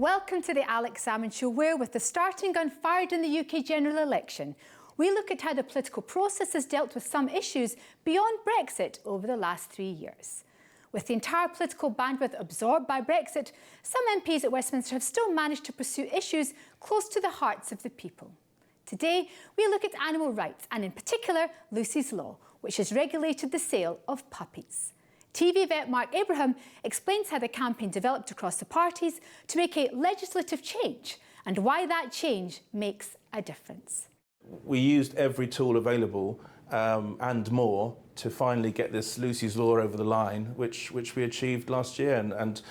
Welcome to the Alex Salmond Show, where, with the starting gun fired in the UK general election, we look at how the political process has dealt with some issues beyond Brexit over the last 3 years. With the entire political bandwidth absorbed by Brexit, some MPs at Westminster have still managed to pursue issues close to the hearts of the people. Today, we look at animal rights and, in particular, Lucy's Law, which has regulated the sale of puppies. TV vet Mark Abraham explains how the campaign developed across the parties to make a legislative change and why that change makes a difference. We used every tool available and more to finally get this Lucy's Law over the line, which we achieved last year, and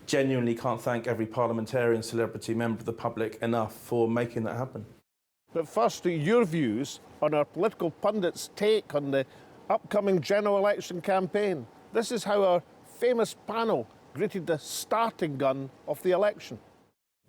genuinely can't thank every parliamentarian, celebrity, member of the public enough for making that happen. But first, your views on our political pundits' take on the upcoming general election campaign. This is how our famous panel greeted the starting gun of the election.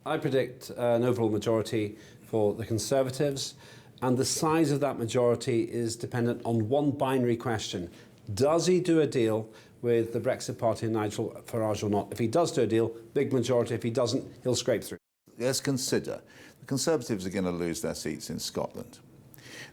I predict an overall majority for the Conservatives, and the size of that majority is dependent on one binary question. Does he do a deal with the Brexit Party and Nigel Farage or not? If he does do a deal, big majority. If he doesn't, he'll scrape through. Let's consider the Conservatives are going to lose their seats in Scotland.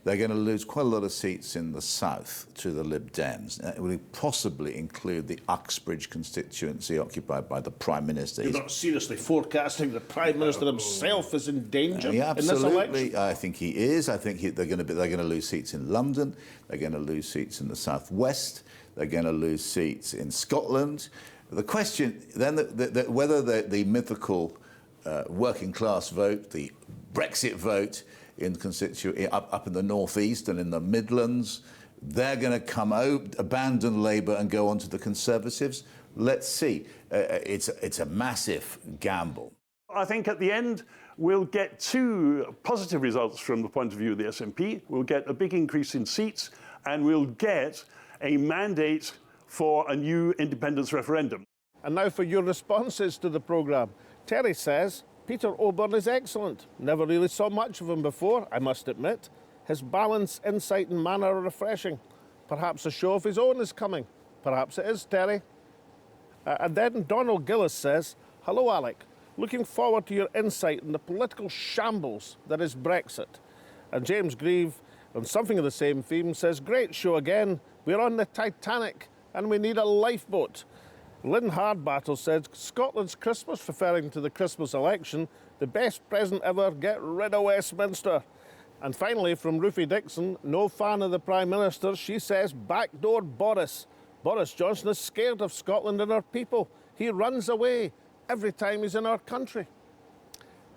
They're going to lose quite a lot of seats in the south to the Lib Dems. It will possibly include the Uxbridge constituency occupied by the Prime Minister. You're not seriously forecasting the Prime Minister himself is in danger yeah, in this election? I think he is. I think they're going to lose seats in London. They're going to lose seats in the southwest. They're going to lose seats in Scotland. The question then, whether the mythical working class vote, the Brexit vote, up in the northeast and in the Midlands, they're going to come out, abandon Labour and go on to the Conservatives. Let's see. It's a massive gamble. I think at the end we'll get two positive results from the point of view of the SNP. We'll get a big increase in seats and we'll get a mandate for a new independence referendum. And now for your responses to the programme. Terry says Peter Oborne is excellent. Never really saw much of him before, I must admit. His balance, insight and manner are refreshing. Perhaps a show of his own is coming. Perhaps it is, Terry. And then Donald Gillis says, hello, Alec. Looking forward to your insight on the political shambles that is Brexit. And James Grieve, on something of the same theme, says, great show again. We're on the Titanic and we need a lifeboat. Lynn Hardbattle said, Scotland's Christmas, referring to the Christmas election, the best present ever, get rid of Westminster. And finally, from Ruthie Dixon, no fan of the Prime Minister, she says, backdoor Boris. Boris Johnson is scared of Scotland and our people. He runs away every time he's in our country.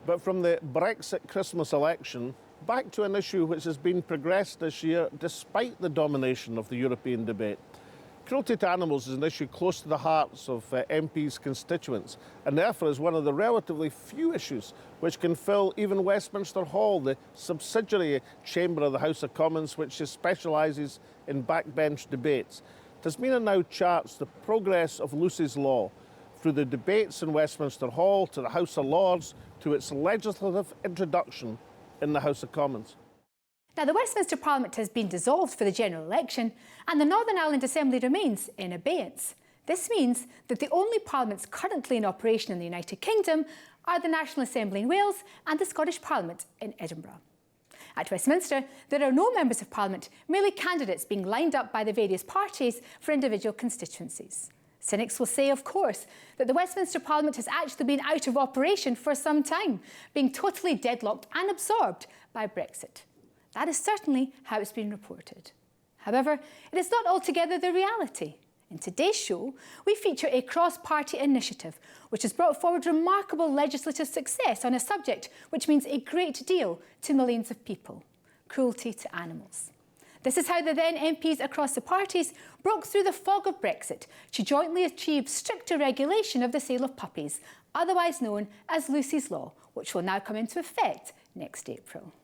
But from the Brexit Christmas election, back to an issue which has been progressed this year despite the domination of the European debate. Cruelty to animals is an issue close to the hearts of MPs' constituents, and therefore is one of the relatively few issues which can fill even Westminster Hall, the subsidiary chamber of the House of Commons which specialises in backbench debates. Tasmina now charts the progress of Lucy's Law through the debates in Westminster Hall to the House of Lords to its legislative introduction in the House of Commons. Now, the Westminster Parliament has been dissolved for the general election and the Northern Ireland Assembly remains in abeyance. This means that the only parliaments currently in operation in the United Kingdom are the National Assembly in Wales and the Scottish Parliament in Edinburgh. At Westminster, there are no members of Parliament, merely candidates being lined up by the various parties for individual constituencies. Cynics will say, of course, that the Westminster Parliament has actually been out of operation for some time, being totally deadlocked and absorbed by Brexit. That is certainly how it's been reported. However, it is not altogether the reality. In today's show, we feature a cross-party initiative which has brought forward remarkable legislative success on a subject which means a great deal to millions of people: cruelty to animals. This is how the then MPs across the parties broke through the fog of Brexit to jointly achieve stricter regulation of the sale of puppies, otherwise known as Lucy's Law, which will now come into effect next April.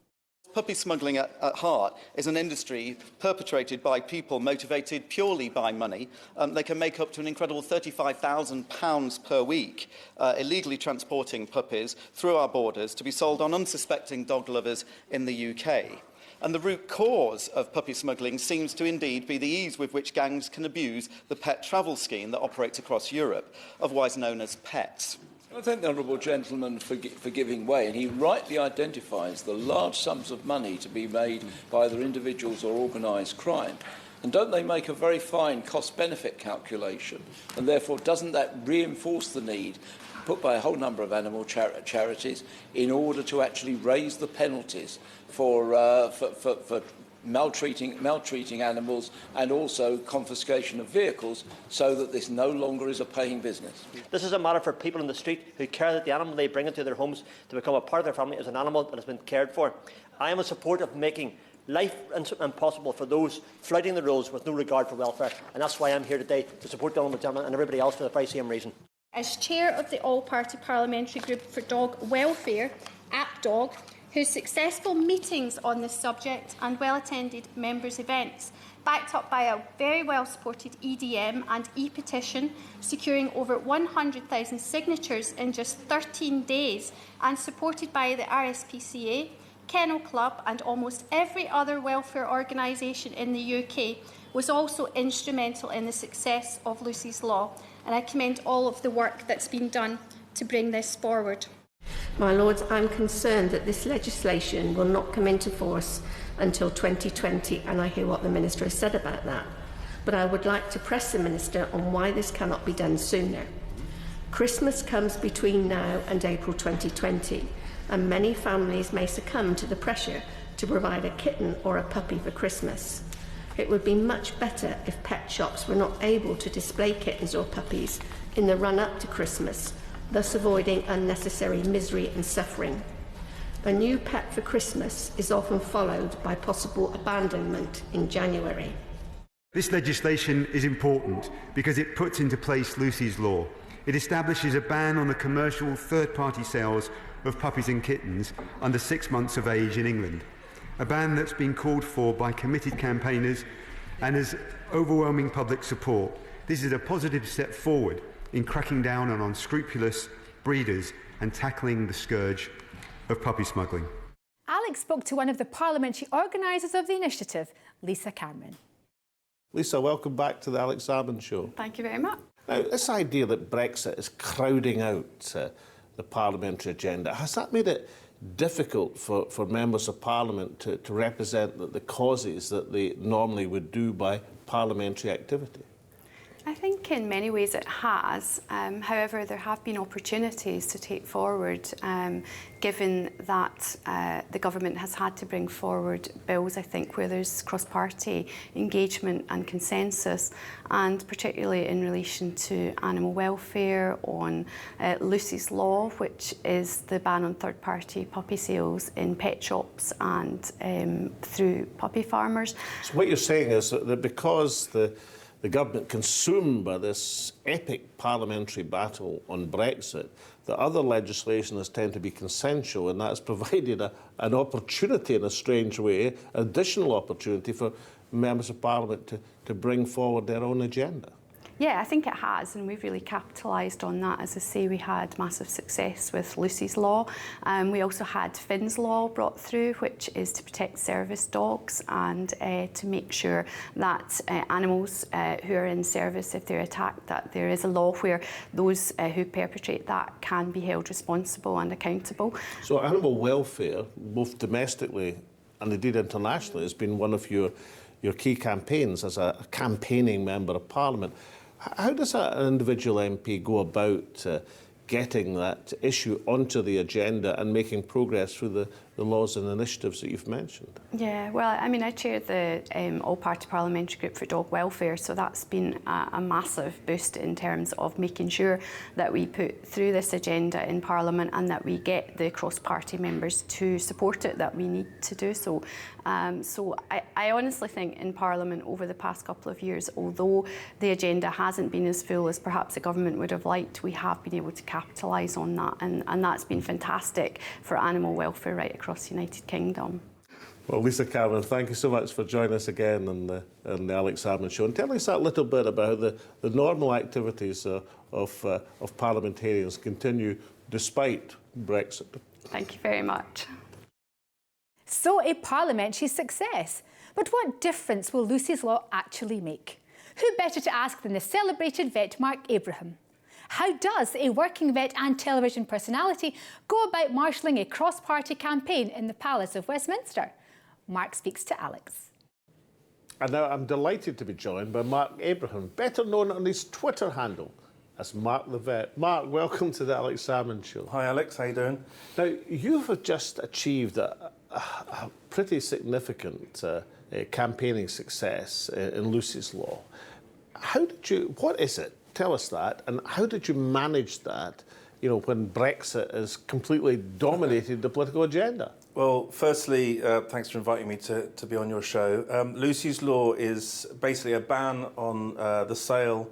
Puppy smuggling at heart is an industry perpetrated by people motivated purely by money. They can make up to an incredible £35,000 per week illegally transporting puppies through our borders to be sold on unsuspecting dog lovers in the UK. And the root cause of puppy smuggling seems to indeed be the ease with which gangs can abuse the pet travel scheme that operates across Europe, otherwise known as PETS. I thank the honourable gentleman for giving way, and he rightly identifies the large sums of money to be made by either individuals or organised crime. And don't they make a very fine cost-benefit calculation? And therefore, doesn't that reinforce the need put by a whole number of animal charities in order to actually raise the penalties for maltreating animals, and also confiscation of vehicles, so that this no longer is a paying business? This is a matter for people in the street who care that the animal they bring into their homes to become a part of their family is an animal that has been cared for. I am in support of making life impossible for those flouting the rules with no regard for welfare, and that's why I'm here today, to support the honourable gentleman and everybody else for the very same reason. As chair of the All-Party Parliamentary Group for Dog Welfare, APDOG, whose successful meetings on this subject and well-attended members' events, backed up by a very well-supported EDM and e-petition, securing over 100,000 signatures in just 13 days, and supported by the RSPCA, Kennel Club and almost every other welfare organisation in the UK, was also instrumental in the success of Lucy's Law, and I commend all of the work that's been done to bring this forward. My Lords, I'm concerned that this legislation will not come into force until 2020, and I hear what the Minister has said about that. But I would like to press the Minister on why this cannot be done sooner. Christmas comes between now and April 2020, and many families may succumb to the pressure to provide a kitten or a puppy for Christmas. It would be much better if pet shops were not able to display kittens or puppies in the run-up to Christmas, thus avoiding unnecessary misery and suffering. A new pet for Christmas is often followed by possible abandonment in January. This legislation is important because it puts into place Lucy's Law. It establishes a ban on the commercial third-party sales of puppies and kittens under 6 months of age in England, a ban that's been called for by committed campaigners and has overwhelming public support. This is a positive step forward in cracking down on unscrupulous breeders and tackling the scourge of puppy smuggling. Alex spoke to one of the parliamentary organisers of the initiative, Lisa Cameron. Lisa, welcome back to the Alex Salmond Show. Thank you very much. Now, this idea that Brexit is crowding out the parliamentary agenda, has that made it difficult for members of Parliament to represent the causes that they normally would do by parliamentary activity? I think in many ways it has. However, there have been opportunities to take forward, given that the government has had to bring forward bills, I think, where there's cross-party engagement and consensus, and particularly in relation to animal welfare, on Lucy's Law, which is the ban on third-party puppy sales in pet shops and through puppy farmers. So what you're saying is that because the government consumed by this epic parliamentary battle on Brexit, the other legislation has tended to be consensual, and that's provided an opportunity, in a strange way, additional opportunity for members of Parliament to bring forward their own agenda. Yeah, I think it has, and we've really capitalised on that. As I say, we had massive success with Lucy's Law. We also had Finn's Law brought through, which is to protect service dogs and to make sure that animals who are in service, if they're attacked, that there is a law where those who perpetrate that can be held responsible and accountable. So animal welfare, both domestically and indeed internationally, has been one of your key campaigns as a campaigning member of Parliament. How does an individual MP go about getting that issue onto the agenda and making progress through the laws and initiatives that you've mentioned? Yeah, well, I mean, I chair the All-Party Parliamentary Group for Dog Welfare, so that's been a massive boost in terms of making sure that we put through this agenda in Parliament and that we get the cross-party members to support it, that we need to do so. So I honestly think in Parliament over the past couple of years, although the agenda hasn't been as full as perhaps the government would have liked, we have been able to capitalise on that, and that's been fantastic for animal welfare right across the United Kingdom. Well, Lisa Cameron, thank you so much for joining us again on the Alex Salmond Show, and tell us a little bit about the normal activities of parliamentarians continue despite Brexit. Thank you very much. So a parliamentary success. But what difference will Lucy's Law actually make? Who better to ask than the celebrated vet Mark Abraham? How does a working vet and television personality go about marshalling a cross-party campaign in the Palace of Westminster? Mark speaks to Alex. And now I'm delighted to be joined by Mark Abraham, better known on his Twitter handle as Mark the Vet. Mark, welcome to the Alex Salmond Show. Hi Alex, how you doing? Now, you've just achieved a pretty significant campaigning success in Lucy's Law. What is it? Tell us that, and how did you manage that, when Brexit has completely dominated the political agenda? Well, firstly, thanks for inviting me to be on your show. Lucy's Law is basically a ban on the sale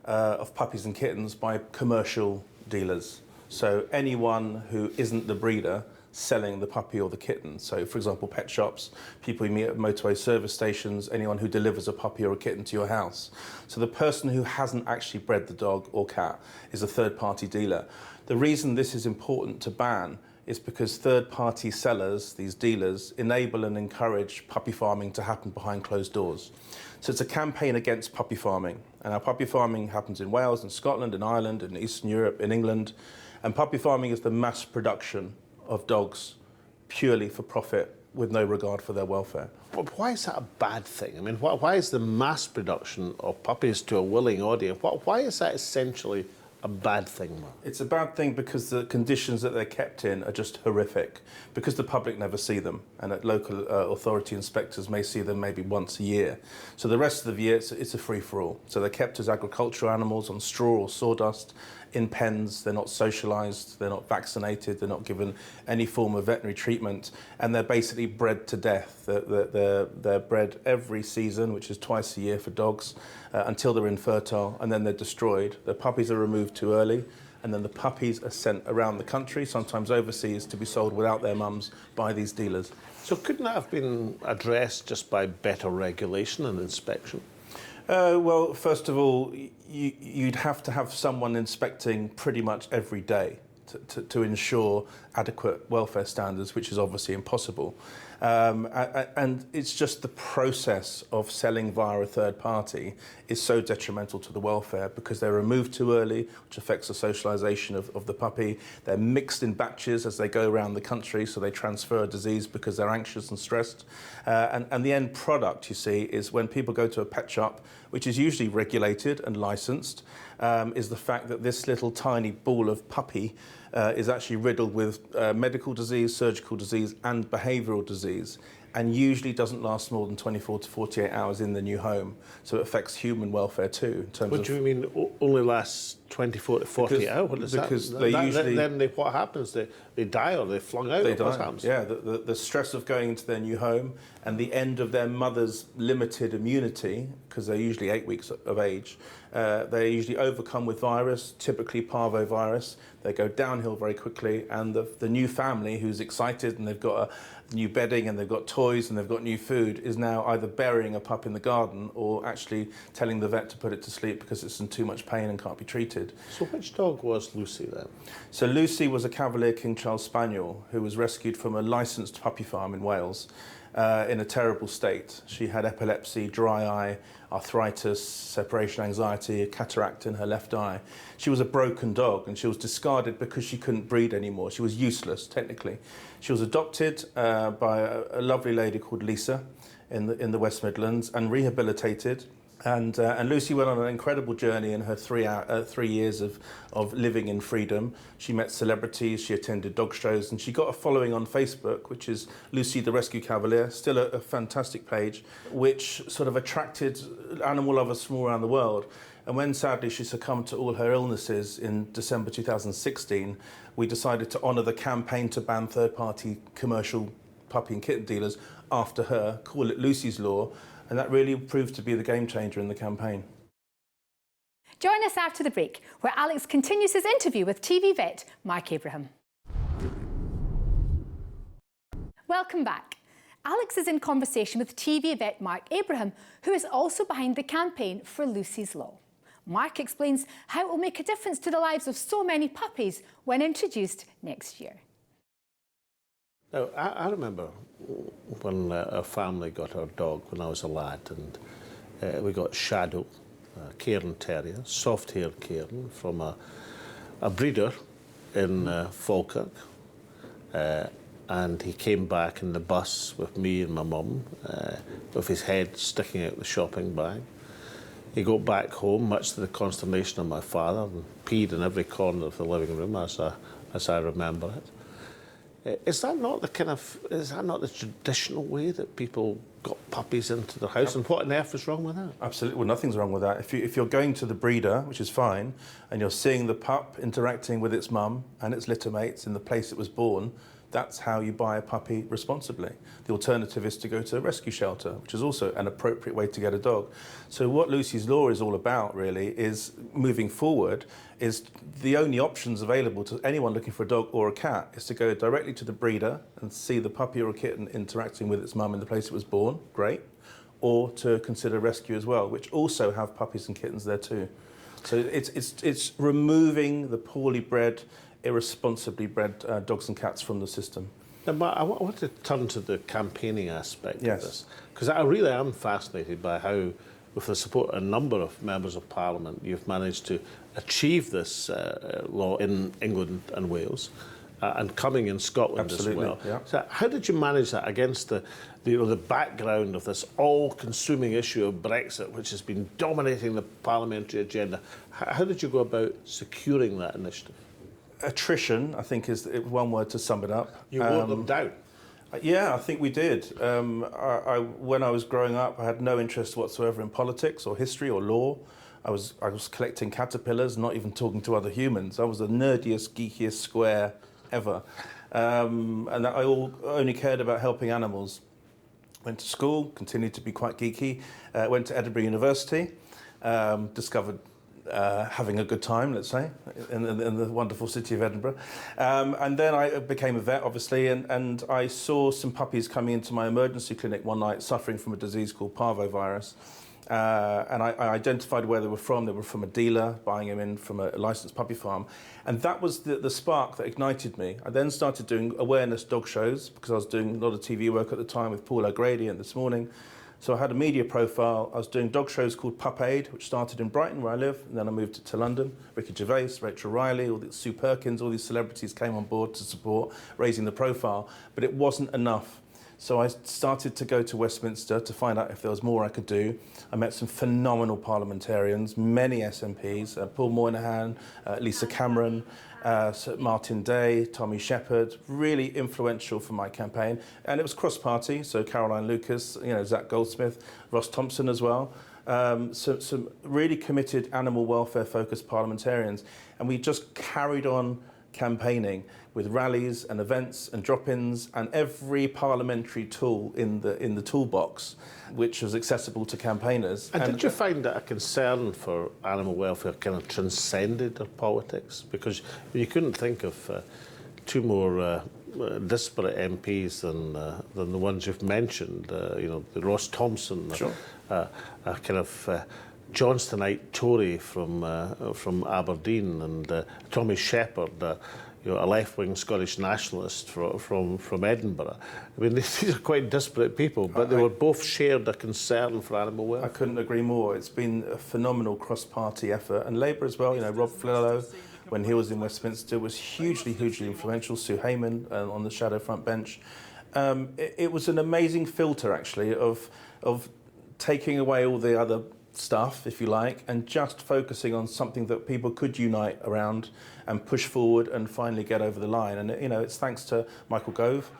of puppies and kittens by commercial dealers. So anyone who isn't the breeder selling the puppy or the kitten. So, for example, pet shops, people you meet at motorway service stations, anyone who delivers a puppy or a kitten to your house. So the person who hasn't actually bred the dog or cat is a third-party dealer. The reason this is important to ban is because third-party sellers, these dealers, enable and encourage puppy farming to happen behind closed doors. So it's a campaign against puppy farming. And our puppy farming happens in Wales, in Scotland, in Ireland, in Eastern Europe, in England. And puppy farming is the mass production of dogs purely for profit with no regard for their welfare. But why is that a bad thing? I mean, why is the mass production of puppies to a willing audience, why is that essentially a bad thing, Mark? It's a bad thing because the conditions that they're kept in are just horrific, because the public never see them, and that local authority inspectors may see them maybe once a year. So the rest of the year, it's a free-for-all. So they're kept as agricultural animals on straw or sawdust, in pens. They're not socialised, they're not vaccinated, they're not given any form of veterinary treatment, and they're basically bred to death. They're bred every season, which is twice a year for dogs, until they're infertile, and then they're destroyed. The puppies are removed too early, and then the puppies are sent around the country, sometimes overseas, to be sold without their mums by these dealers. So couldn't that have been addressed just by better regulation and inspection? Well, first of all, you'd have to have someone inspecting pretty much every day to ensure adequate welfare standards, which is obviously impossible. And it's just the process of selling via a third party is so detrimental to the welfare because they're removed too early, which affects the socialisation of the puppy. They're mixed in batches as they go around the country, so they transfer a disease because they're anxious and stressed. And the end product, you see, is when people go to a pet shop, which is usually regulated and licensed, is the fact that this little tiny ball of puppy is actually riddled with medical disease, surgical disease and behavioural disease, and usually doesn't last more than 24 to 48 hours in the new home. So it affects human welfare too. In terms what do you mean only lasts 24 to 48 hours? What does because that, they that, usually... Then what happens? They die or they're flung out? They or die. What happens? Yeah, the stress of going into their new home and the end of their mother's limited immunity, because they're usually 8 weeks of age, they're usually overcome with virus, typically parvovirus. They go downhill very quickly, and the new family who's excited and they've got a new bedding and they've got toys and they've got new food is now either burying a pup in the garden or actually telling the vet to put it to sleep because it's in too much pain and can't be treated. So which dog was Lucy then? So Lucy was a Cavalier King Charles Spaniel who was rescued from a licensed puppy farm in Wales in a terrible state. She had epilepsy, dry eye, arthritis, separation anxiety, a cataract in her left eye. She was a broken dog and she was discarded because she couldn't breed anymore. She was useless, technically. She was adopted by a lovely lady called Lisa in the West Midlands and rehabilitated. And Lucy went on an incredible journey in her 3 years of living in freedom. She met celebrities, she attended dog shows, and she got a following on Facebook, which is Lucy the Rescue Cavalier, still a fantastic page, which sort of attracted animal lovers from all around the world. And when sadly she succumbed to all her illnesses in December 2016, we decided to honour the campaign to ban third-party commercial puppy and kitten dealers after her, call it Lucy's Law, and that really proved to be the game changer in the campaign. Join us after the break, where Alex continues his interview with TV vet Mark Abraham. Welcome back. Alex is in conversation with TV vet Mark Abraham, who is also behind the campaign for Lucy's Law. Mark explains how it will make a difference to the lives of so many puppies when introduced next year. Now, I remember when our family got our dog when I was a lad, and we got Shadow, Cairn Terrier, soft-haired Cairn, from a breeder in Falkirk. And he came back in the bus with me and my mum, with his head sticking out the shopping bag. He got back home, much to the consternation of my father, and peed in every corner of the living room, as I remember it. Is that not the traditional way that people got puppies into their house? And what on earth is wrong with that? Absolutely, well, nothing's wrong with that. If you're going to the breeder, which is fine, and you're seeing the pup interacting with its mum and its litter mates in the place it was born, that's how you buy a puppy responsibly. The alternative is to go to a rescue shelter, which is also an appropriate way to get a dog. So what Lucy's Law is all about, really, is moving forward, is the only options available to anyone looking for a dog or a cat is to go directly to the breeder and see the puppy or a kitten interacting with its mum in the place it was born, great, or to consider rescue as well, which also have puppies and kittens there too. So it's removing the poorly bred, irresponsibly bred dogs and cats from the system. Now, I want to turn to the campaigning aspect of Yes. this, because I really am fascinated by how, with the support of a number of members of Parliament, you've managed to achieve this law in England and Wales, and coming in Scotland Absolutely, as well. yeah. So how did you manage that against the background of this all-consuming issue of Brexit, which has been dominating the parliamentary agenda? How did you go about securing that initiative? Attrition, I think, is one word to sum it up. You wore them down. Yeah, I think we did. When I was growing up, I had no interest whatsoever in politics or history or law. I was collecting caterpillars, not even talking to other humans. I was the nerdiest, geekiest square ever. And I only cared about helping animals. Went to school, continued to be quite geeky. Went to Edinburgh University, discovered having a good time, let's say, in the wonderful city of Edinburgh. And then I became a vet, obviously, and I saw some puppies coming into my emergency clinic one night suffering from a disease called parvovirus. And I identified where they were from. They were from a dealer, buying them in from a licensed puppy farm. And that was the spark that ignited me. I then started doing awareness dog shows, because I was doing a lot of TV work at the time with Paul O'Grady and This Morning. So I had a media profile. I was doing dog shows called Pup Aid, which started in Brighton, where I live, and then I moved to London. Ricky Gervais, Rachel Riley, Sue Perkins, all these celebrities came on board to support raising the profile, but it wasn't enough. So I started to go to Westminster to find out if there was more I could do. I met some phenomenal parliamentarians, many SMPs, Paul Moynihan, Lisa Cameron, Martin Day, Tommy Shepherd, really influential for my campaign. And it was cross-party, so Caroline Lucas, Zach Goldsmith, Ross Thompson as well. Some really committed animal welfare-focused parliamentarians. And we just carried on campaigning with rallies and events and drop-ins and every parliamentary tool in the toolbox which was accessible to campaigners. And did you find that a concern for animal welfare kind of transcended our politics? Because you couldn't think of two more disparate MPs than the ones you've mentioned. The Ross Thompson, sure. A kind of Johnstonite Tory from Aberdeen, and Tommy Shepherd, a left-wing Scottish nationalist from Edinburgh. I mean, these are quite disparate people, but they were both shared a concern for animal welfare. I couldn't agree more. It's been a phenomenal cross-party effort, and Labour as well. Rob Flello, when he was in Westminster, was hugely influential. Sue Hayman on the shadow front bench. It was an amazing filter, actually, of taking away all the other stuff, if you like, and just focusing on something that people could unite around and push forward and finally get over the line. And it's thanks to Michael Gove,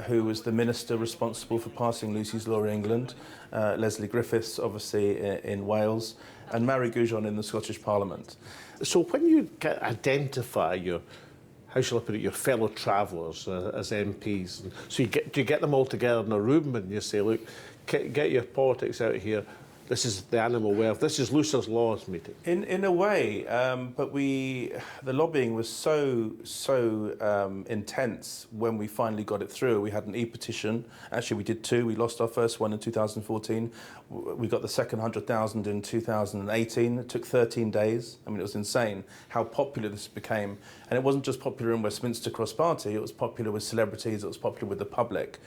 who was the minister responsible for passing Lucy's Law in England, Leslie Griffiths, obviously, in Wales, and Mary Goujon in the Scottish Parliament. So when you identify your, how shall I put it, your fellow travellers as MPs, so do you get them all together in a room and you say, look, get your politics out here. This is the animal welfare. This is Lucy's Law's meeting. In a way, but the lobbying was so intense when we finally got it through. We had an e-petition. Actually, we did two. We lost our first one in 2014. We got the second 100,000 in 2018. It took 13 days. I mean, it was insane how popular this became. And it wasn't just popular in Westminster cross-party, it was popular with celebrities, it was popular with the public.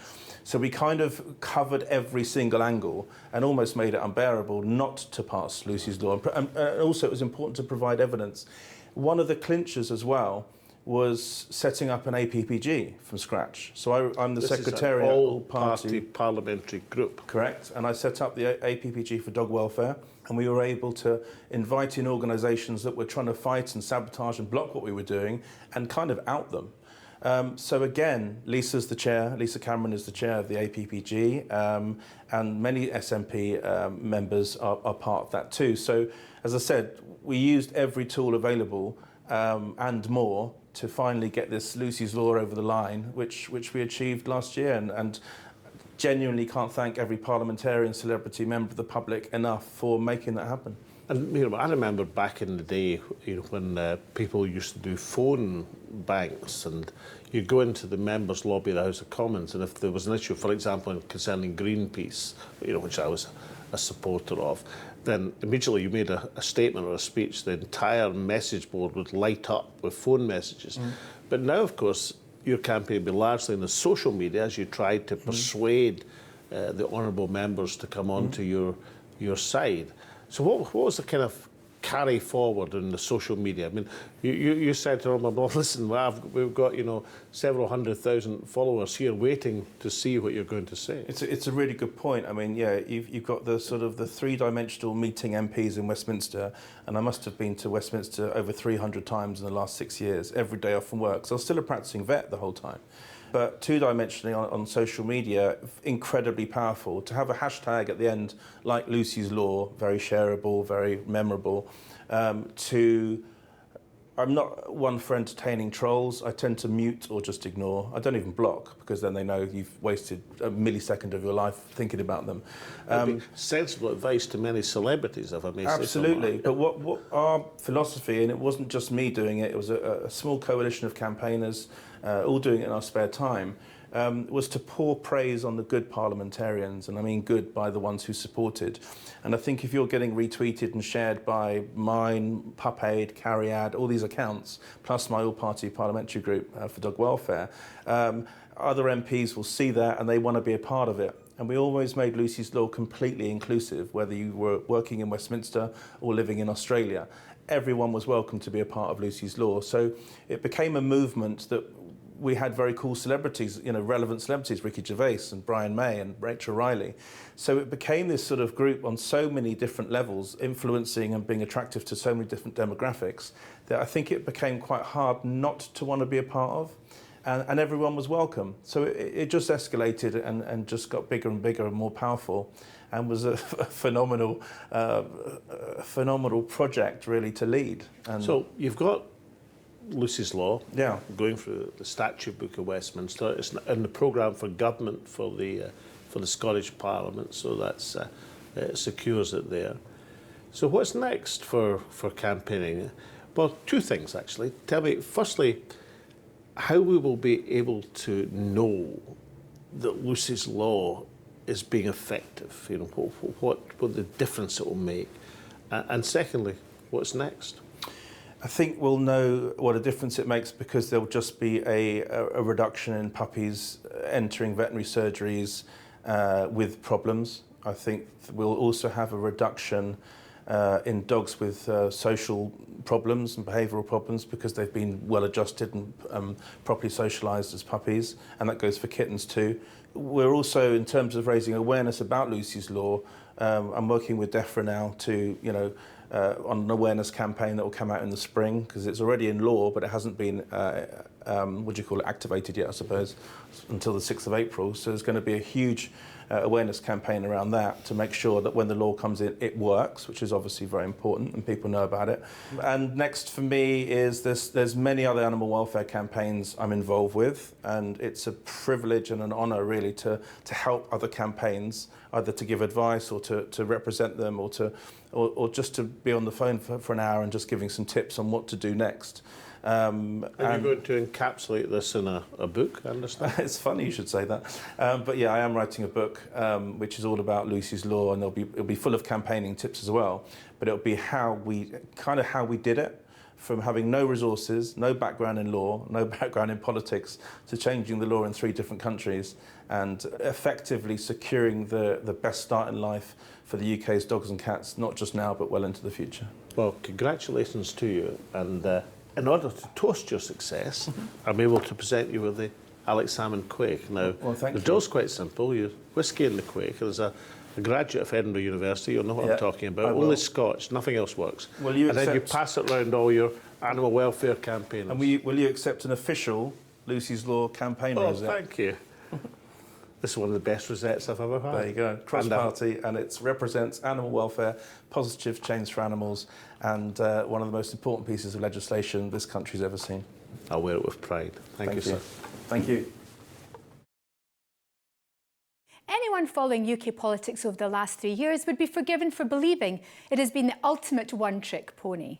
So we kind of covered every single angle and almost made it unbearable not to pass Lucy's Law. And also it was important to provide evidence. One of the clinchers as well was setting up an APPG from scratch. So I'm the secretariat of of all-party parliamentary group. Correct. And I set up the APPG for dog welfare, and we were able to invite in organisations that were trying to fight and sabotage and block what we were doing and kind of out them. So again, Lisa's the chair, Lisa Cameron is the chair of the APPG, and many SNP members are part of that too. So as I said, we used every tool available and more to finally get this Lucy's Law over the line, which we achieved last year, and genuinely can't thank every parliamentarian, celebrity, member of the public enough for making that happen. And you know, I remember back in the day, you know, when people used to do phone banks, and you'd go into the members' lobby of the House of Commons, and if there was an issue, for example, concerning Greenpeace, you know, which I was a supporter of, then immediately you made a statement or a speech, the entire message board would light up with phone messages. But now, of course, your campaign will be largely in the social media as you tried to persuade the honourable members to come on to your side. So what was the kind of carry forward in the social media? I mean, you said to them, well, listen, we've got, you know, several 100,000 followers here waiting to see what you're going to say. It's a really good point. I mean, yeah, you've got the sort of the three-dimensional meeting MPs in Westminster, and I must have been to Westminster over 300 times in the last 6 years, every day off from work. So I was still a practicing vet the whole time. But two-dimensionally on social media, incredibly powerful. To have a hashtag at the end, like Lucy's Law, very shareable, very memorable. I'm not one for entertaining trolls. I tend to mute or just ignore. I don't even block, because then they know you've wasted a millisecond of your life thinking about them. Sensible advice to many celebrities, if I may say so. Absolutely. But what our philosophy, and it wasn't just me doing it, it was a small coalition of campaigners, all doing it in our spare time, was to pour praise on the good parliamentarians, and I mean good by the ones who supported. And I think if you're getting retweeted and shared by mine, PupAid, Cariad, all these accounts, plus my all-party parliamentary group for dog welfare, other MPs will see that and they want to be a part of it. And we always made Lucy's Law completely inclusive, whether you were working in Westminster or living in Australia. Everyone was welcome to be a part of Lucy's Law. So it became a movement that we had very cool celebrities, you know, relevant celebrities, Ricky Gervais and Brian May and Rachel Riley. So it became this sort of group on so many different levels, influencing and being attractive to so many different demographics, that I think it became quite hard not to want to be a part of. And everyone was welcome. So it just escalated and just got bigger and bigger and more powerful, and was a phenomenal project really to lead. And so you've got Lucy's Law, yeah, going through the Statute Book of Westminster. It's in the programme for government for the Scottish Parliament, so that's it secures it there. So what's next for campaigning? Well, two things actually. Tell me, firstly, how we will be able to know that Lucy's Law is being effective. You know, what the difference it will make, and secondly, what's next? I think we'll know what a difference it makes because there'll just be a reduction in puppies entering veterinary surgeries with problems. I think we'll also have a reduction in dogs with social problems and behavioural problems because they've been well adjusted and properly socialised as puppies, and that goes for kittens too. We're also, in terms of raising awareness about Lucy's Law, I'm working with DEFRA now to, you know, on an awareness campaign that will come out in the spring, because it's already in law, but it hasn't been, activated yet, I suppose, until the 6th of April. So there's going to be a huge awareness campaign around that to make sure that when the law comes in, it works, which is obviously very important and people know about it. And next for me is there's many other animal welfare campaigns I'm involved with, and it's a privilege and an honour really to help other campaigns, either to give advice or to represent them or just to be on the phone for an hour and just giving some tips on what to do next. Are you going to encapsulate this in a book, I understand? It's funny you should say that. But yeah, I am writing a book which is all about Lucy's Law, and it'll be full of campaigning tips as well. But it'll be how we did it, from having no resources, no background in law, no background in politics, to changing the law in 3 different countries and effectively securing the best start in life for the UK's dogs and cats, not just now, but well into the future. Well, congratulations to you. And in order to toast your success, I'm able to present you with the Alex Salmond Quake. Now, the dose quite simple. You're whiskey in the Quake. There's a graduate of Edinburgh University, you'll know what I'm talking about. Only Scotch, nothing else works. And then you pass it around all your animal welfare campaigners. And will you accept an official Lucy's Law campaign rosette? Thank you. This is one of the best rosettes I've ever had. There you go, cross-party, and it represents animal welfare, positive change for animals, and one of the most important pieces of legislation this country's ever seen. I'll wear it with pride. Thank you, sir. Thank you. Anyone following UK politics over the last 3 years would be forgiven for believing it has been the ultimate one-trick pony.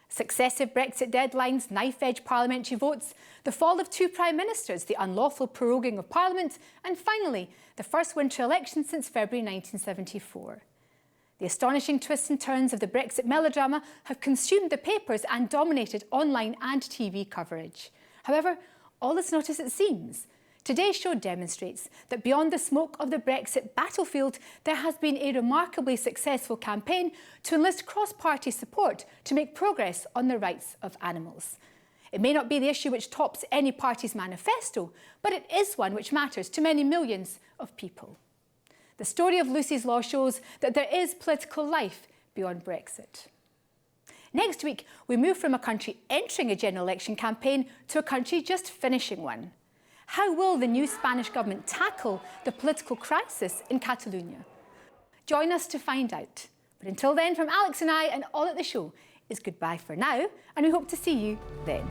Successive Brexit deadlines, knife-edge parliamentary votes, the fall of 2 prime ministers, the unlawful proroguing of Parliament, and finally, the first winter election since February 1974. The astonishing twists and turns of the Brexit melodrama have consumed the papers and dominated online and TV coverage. However, all is not as it seems. Today's show demonstrates that beyond the smoke of the Brexit battlefield, there has been a remarkably successful campaign to enlist cross-party support to make progress on the rights of animals. It may not be the issue which tops any party's manifesto, but it is one which matters to many millions of people. The story of Lucy's Law shows that there is political life beyond Brexit. Next week, we move from a country entering a general election campaign to a country just finishing one. How will the new Spanish government tackle the political crisis in Catalonia? Join us to find out. But until then, from Alex and I and all at the show is goodbye for now, and we hope to see you then.